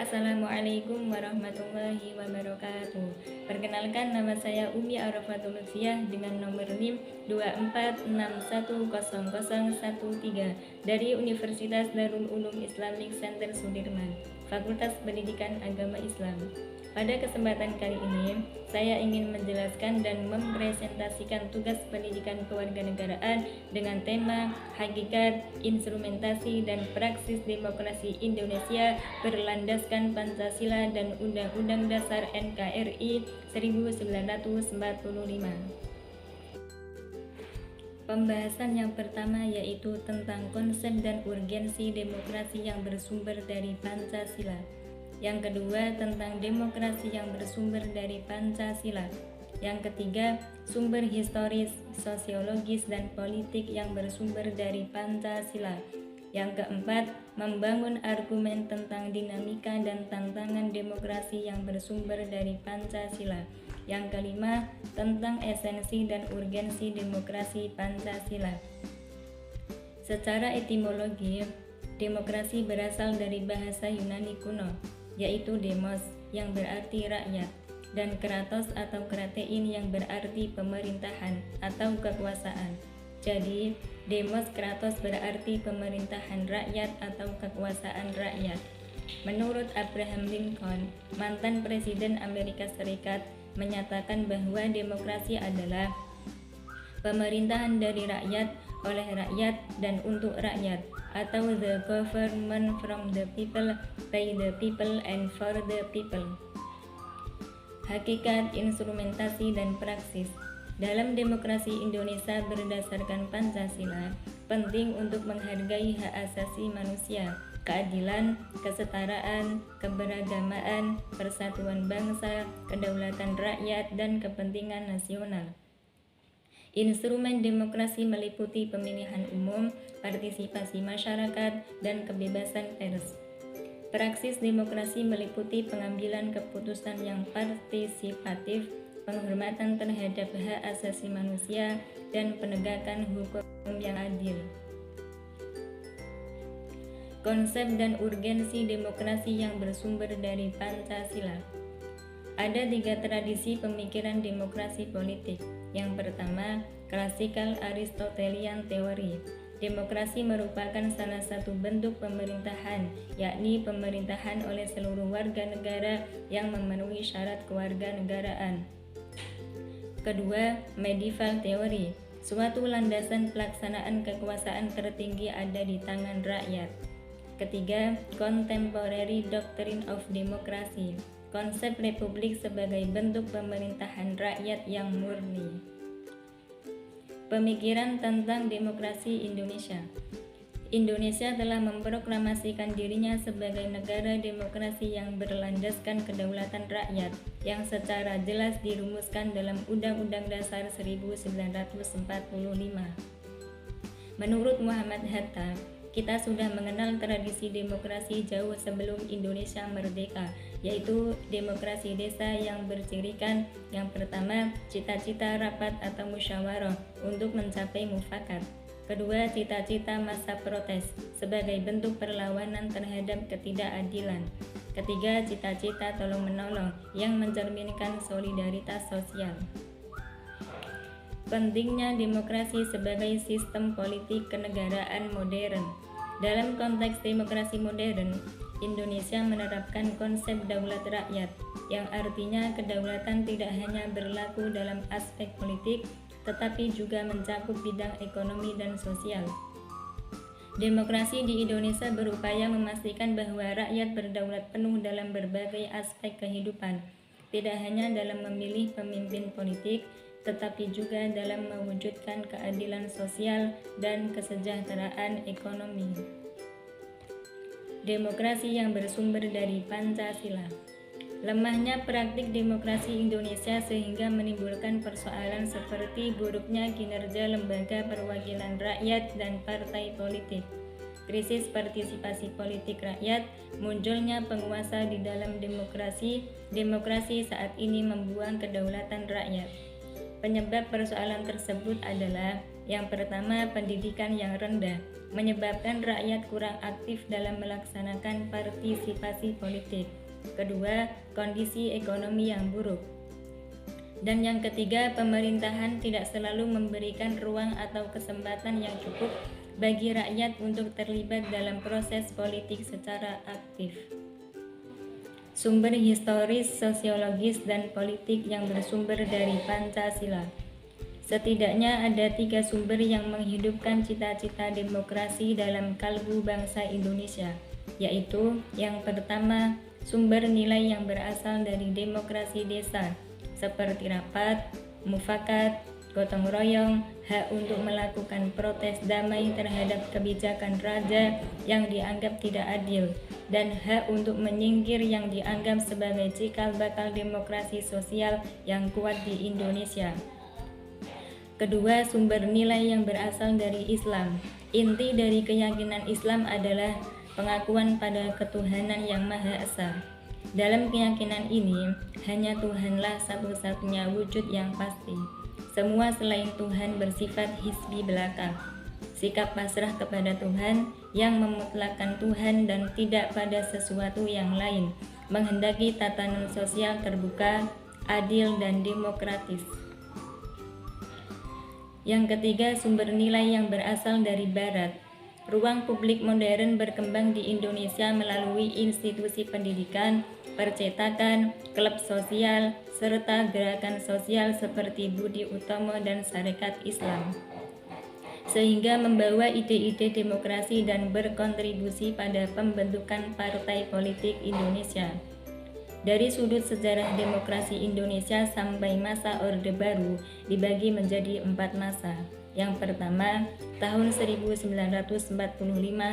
Assalamualaikum warahmatullahi wabarakatuh. Perkenalkan, nama saya Umi Arafatul Lutfiah dengan nomor NIM 24610013 dari Universitas Darul Ulum Islamic Center Sudirman, Fakultas Pendidikan Agama Islam. Pada kesempatan kali ini, saya ingin menjelaskan dan mempresentasikan tugas pendidikan kewarganegaraan dengan tema Hakikat, Instrumentasi, dan Praksis Demokrasi Indonesia berlandaskan Pancasila dan Undang-Undang Dasar NKRI 1945. Pembahasan yang pertama yaitu tentang konsep dan urgensi demokrasi yang bersumber dari Pancasila. Yang kedua tentang demokrasi yang bersumber dari Pancasila. Yang ketiga, sumber historis, sosiologis, dan politik yang bersumber dari Pancasila. Yang keempat, membangun argumen tentang dinamika dan tantangan demokrasi yang bersumber dari Pancasila. Yang kelima, tentang esensi dan urgensi demokrasi Pancasila. Secara etimologi, demokrasi berasal dari bahasa Yunani kuno, yaitu demos yang berarti rakyat, dan kratos atau kratein yang berarti pemerintahan atau kekuasaan. Jadi, demos kratos berarti pemerintahan rakyat atau kekuasaan rakyat. Menurut Abraham Lincoln, mantan Presiden Amerika Serikat, menyatakan bahwa demokrasi adalah pemerintahan dari rakyat, oleh rakyat, dan untuk rakyat, atau the government from the people, by the people, and for the people. Hakikat, instrumentasi, dan praksis. Dalam demokrasi Indonesia berdasarkan Pancasila, penting untuk menghargai hak asasi manusia, keadilan, kesetaraan, keberagamaan, persatuan bangsa, kedaulatan rakyat, dan kepentingan nasional. Instrumen demokrasi meliputi pemilihan umum, partisipasi masyarakat, dan kebebasan pers. Praksis demokrasi meliputi pengambilan keputusan yang partisipatif, penghormatan terhadap hak asasi manusia, dan penegakan hukum yang adil. Konsep dan urgensi demokrasi yang bersumber dari Pancasila. Ada 3 tradisi pemikiran demokrasi politik. Yang pertama, klasikal Aristotelian teori. Demokrasi merupakan salah satu bentuk pemerintahan, yakni pemerintahan oleh seluruh warga negara yang memenuhi syarat kewarganegaraan. Kedua, medieval teori. Suatu landasan pelaksanaan kekuasaan tertinggi ada di tangan rakyat. Ketiga, contemporary doctrine of democracy. Konsep republik sebagai bentuk pemerintahan rakyat yang murni. Pemikiran tentang demokrasi Indonesia. Indonesia telah memproklamasikan dirinya sebagai negara demokrasi yang berlandaskan kedaulatan rakyat yang secara jelas dirumuskan dalam Undang-Undang Dasar 1945. Menurut Muhammad Hatta, kita sudah mengenal tradisi demokrasi jauh sebelum Indonesia merdeka, yaitu demokrasi desa yang bercirikan yang pertama, cita-cita rapat atau musyawarah untuk mencapai mufakat. Kedua, cita-cita massa protes sebagai bentuk perlawanan terhadap ketidakadilan. Ketiga, cita-cita tolong-menolong yang mencerminkan solidaritas sosial. Pentingnya demokrasi sebagai sistem politik kenegaraan modern. Dalam konteks demokrasi modern, Indonesia menerapkan konsep daulat rakyat, yang artinya kedaulatan tidak hanya berlaku dalam aspek politik, tetapi juga mencakup bidang ekonomi dan sosial. Demokrasi di Indonesia berupaya memastikan bahwa rakyat berdaulat penuh dalam berbagai aspek kehidupan, tidak hanya dalam memilih pemimpin politik, tetapi juga dalam mewujudkan keadilan sosial dan kesejahteraan ekonomi. Demokrasi yang bersumber dari Pancasila. Lemahnya praktik demokrasi Indonesia sehingga menimbulkan persoalan seperti buruknya kinerja lembaga perwakilan rakyat dan partai politik, krisis partisipasi politik rakyat, munculnya penguasa di dalam demokrasi saat ini membuang kedaulatan rakyat. Penyebab persoalan tersebut adalah Yang pertama, pendidikan yang rendah menyebabkan rakyat kurang aktif dalam melaksanakan partisipasi politik. Kedua, kondisi ekonomi yang buruk. Dan yang ketiga, pemerintahan tidak selalu memberikan ruang atau kesempatan yang cukup bagi rakyat untuk terlibat dalam proses politik secara aktif. Sumber historis, sosiologis, dan politik yang bersumber dari Pancasila. Setidaknya ada 3 sumber yang menghidupkan cita-cita demokrasi dalam kalbu bangsa Indonesia, yaitu yang pertama, sumber nilai yang berasal dari demokrasi desa, seperti rapat, mufakat, gotong royong, hak untuk melakukan protes damai terhadap kebijakan raja yang dianggap tidak adil, dan hak untuk menyingkir yang dianggap sebagai cikal bakal demokrasi sosial yang kuat di Indonesia. Kedua, sumber nilai yang berasal dari Islam. Inti dari keyakinan Islam adalah pengakuan pada ketuhanan yang Maha Esa. Dalam keyakinan ini, hanya Tuhanlah satu-satunya wujud yang pasti. Semua selain Tuhan bersifat hisbi belaka. Sikap pasrah kepada Tuhan yang memutlakkan Tuhan dan tidak pada sesuatu yang lain, menghendaki tatanan sosial terbuka, adil, dan demokratis. Yang ketiga, sumber nilai yang berasal dari Barat. Ruang publik modern berkembang di Indonesia melalui institusi pendidikan, percetakan, klub sosial, serta gerakan sosial seperti Budi Utomo dan Sarekat Islam, sehingga membawa ide-ide demokrasi dan berkontribusi pada pembentukan partai politik Indonesia. Dari sudut sejarah demokrasi Indonesia sampai masa Orde Baru dibagi menjadi 4 masa. Yang pertama, tahun 1945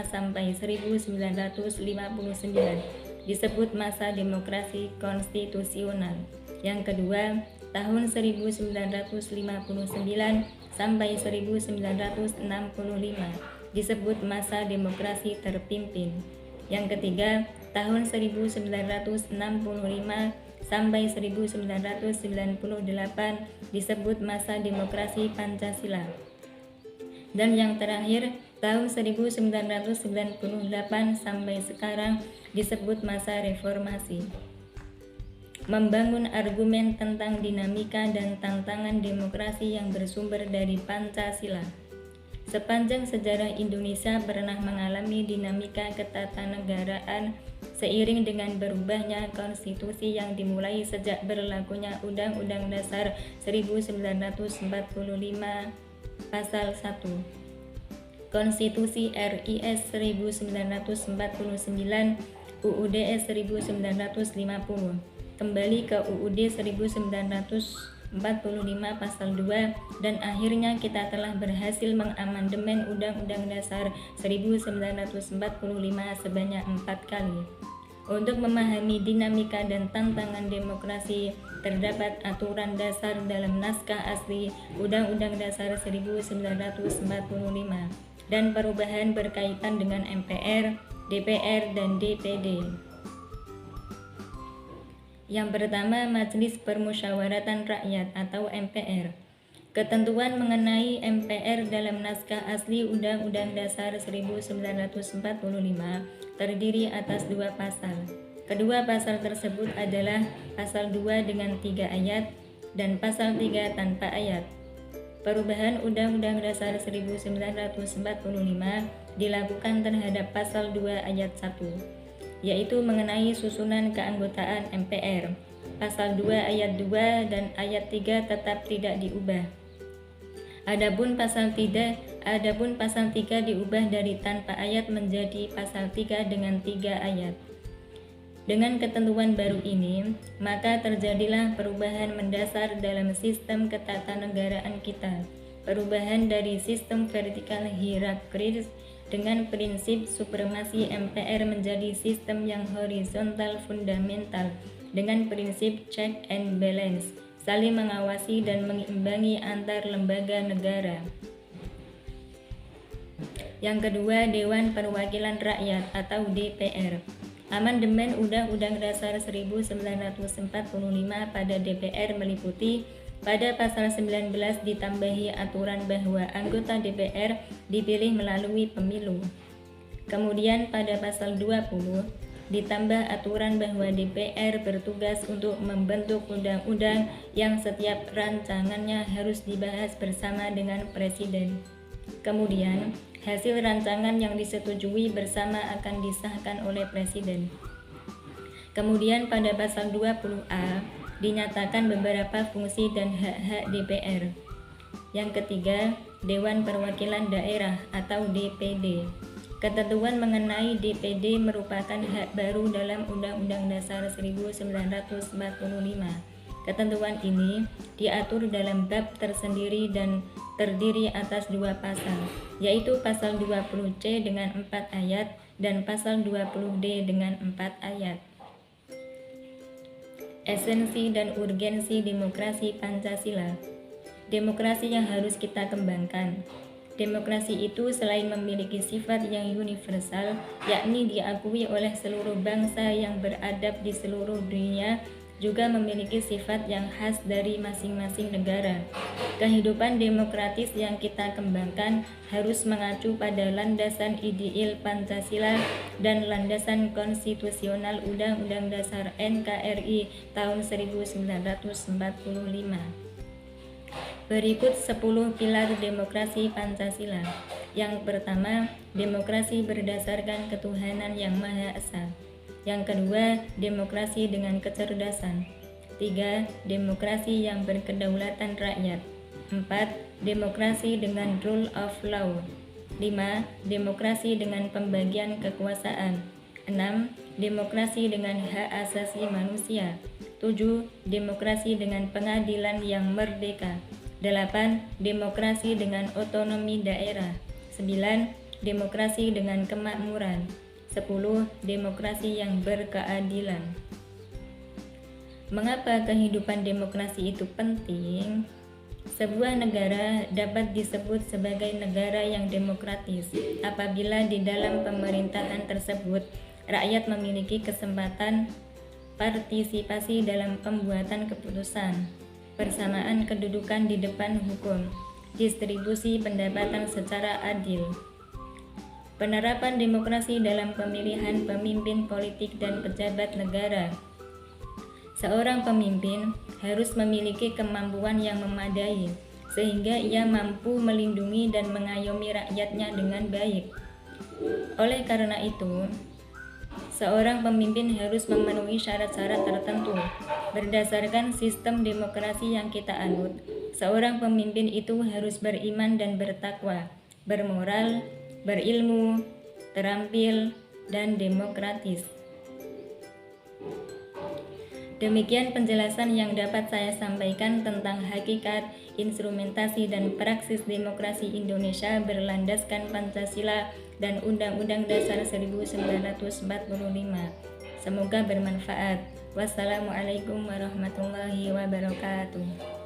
sampai 1959 disebut masa demokrasi konstitusional. Yang kedua, tahun 1959 sampai 1965 disebut masa demokrasi terpimpin. Yang ketiga, tahun 1965 sampai 1998 disebut masa demokrasi Pancasila. Dan yang terakhir, tahun 1998 sampai sekarang disebut masa reformasi. Membangun argumen tentang dinamika dan tantangan demokrasi yang bersumber dari Pancasila. Sepanjang sejarah Indonesia pernah mengalami dinamika ketatanegaraan seiring dengan berubahnya konstitusi yang dimulai sejak berlakunya Undang-Undang Dasar 1945 Pasal 1, Konstitusi RIS 1949, UUD 1950, kembali ke UUD 1945 Pasal 2, dan akhirnya kita telah berhasil mengamandemen Undang-Undang Dasar 1945 sebanyak 4 kali. Untuk memahami dinamika dan tantangan demokrasi, terdapat aturan dasar dalam naskah asli Undang-Undang Dasar 1945 dan perubahan berkaitan dengan MPR, DPR, dan DPD. Yang pertama, Majelis Permusyawaratan Rakyat atau MPR. Ketentuan mengenai MPR dalam naskah asli Undang-Undang Dasar 1945 terdiri atas 2 pasal. Kedua pasal tersebut adalah pasal 2 dengan 3 ayat dan pasal 3 tanpa ayat. Perubahan Undang-Undang Dasar 1945 dilakukan terhadap pasal 2 ayat 1, yaitu mengenai susunan keanggotaan MPR. Pasal 2 ayat 2 dan ayat 3 tetap tidak diubah. Adapun pasal 3 diubah dari tanpa ayat menjadi pasal 3 dengan 3 ayat. Dengan ketentuan baru ini, maka terjadilah perubahan mendasar dalam sistem ketatanegaraan kita. Perubahan dari sistem vertikal hierarkis dengan prinsip supremasi MPR menjadi sistem yang horizontal fundamental dengan prinsip check and balance, saling mengawasi dan mengimbangi antar lembaga negara. Yang kedua, Dewan Perwakilan Rakyat atau DPR. Amandemen Undang-Undang Dasar 1945 pada DPR meliputi Pada pasal 19 ditambahi aturan bahwa anggota DPR dipilih melalui pemilu. Kemudian pada pasal 20 ditambah aturan bahwa DPR bertugas untuk membentuk undang-undang yang setiap rancangannya harus dibahas bersama dengan Presiden. Kemudian, hasil rancangan yang disetujui bersama akan disahkan oleh Presiden. Kemudian pada pasal 20A dinyatakan beberapa fungsi dan hak-hak DPR. Yang ketiga, Dewan Perwakilan Daerah atau DPD. Ketentuan mengenai DPD merupakan hak baru dalam Undang-Undang Dasar 1945. Ketentuan ini diatur dalam bab tersendiri dan terdiri atas 2 pasal, yaitu pasal 20C dengan 4 ayat dan pasal 20D dengan 4 ayat. Esensi dan urgensi demokrasi Pancasila. Demokrasi yang harus kita kembangkan. Demokrasi itu selain memiliki sifat yang universal, yakni diakui oleh seluruh bangsa yang beradab di seluruh dunia, juga memiliki sifat yang khas dari masing-masing negara. Kehidupan demokratis yang kita kembangkan harus mengacu pada landasan ideal Pancasila dan landasan konstitusional Undang-Undang Dasar NKRI tahun 1945. Berikut 10 pilar demokrasi Pancasila. Yang pertama, demokrasi berdasarkan ketuhanan yang Maha Esa. Yang kedua, demokrasi dengan kecerdasan. 3. Demokrasi yang berkedaulatan rakyat. 4. Demokrasi dengan rule of law. 5. Demokrasi dengan pembagian kekuasaan. 6. Demokrasi dengan hak asasi manusia. 7. Demokrasi dengan pengadilan yang merdeka. 8. Demokrasi dengan otonomi daerah. 9. Demokrasi dengan kemakmuran. 10. Demokrasi yang berkeadilan. Mengapa kehidupan demokrasi itu penting? Sebuah negara dapat disebut sebagai negara yang demokratis apabila di dalam pemerintahan tersebut rakyat memiliki kesempatan partisipasi dalam pembuatan keputusan, persamaan kedudukan di depan hukum, distribusi pendapatan secara adil, penerapan demokrasi dalam pemilihan pemimpin politik dan pejabat negara. Seorang pemimpin harus memiliki kemampuan yang memadai, sehingga ia mampu melindungi dan mengayomi rakyatnya dengan baik. Oleh karena itu, seorang pemimpin harus memenuhi syarat-syarat tertentu. Berdasarkan sistem demokrasi yang kita anut, seorang pemimpin itu harus beriman dan bertakwa, bermoral, berilmu, terampil, dan demokratis. Demikian penjelasan yang dapat saya sampaikan tentang hakikat, instrumentasi, dan praksis demokrasi Indonesia berlandaskan Pancasila dan Undang-Undang Dasar 1945. Semoga bermanfaat. Wassalamualaikum warahmatullahi wabarakatuh.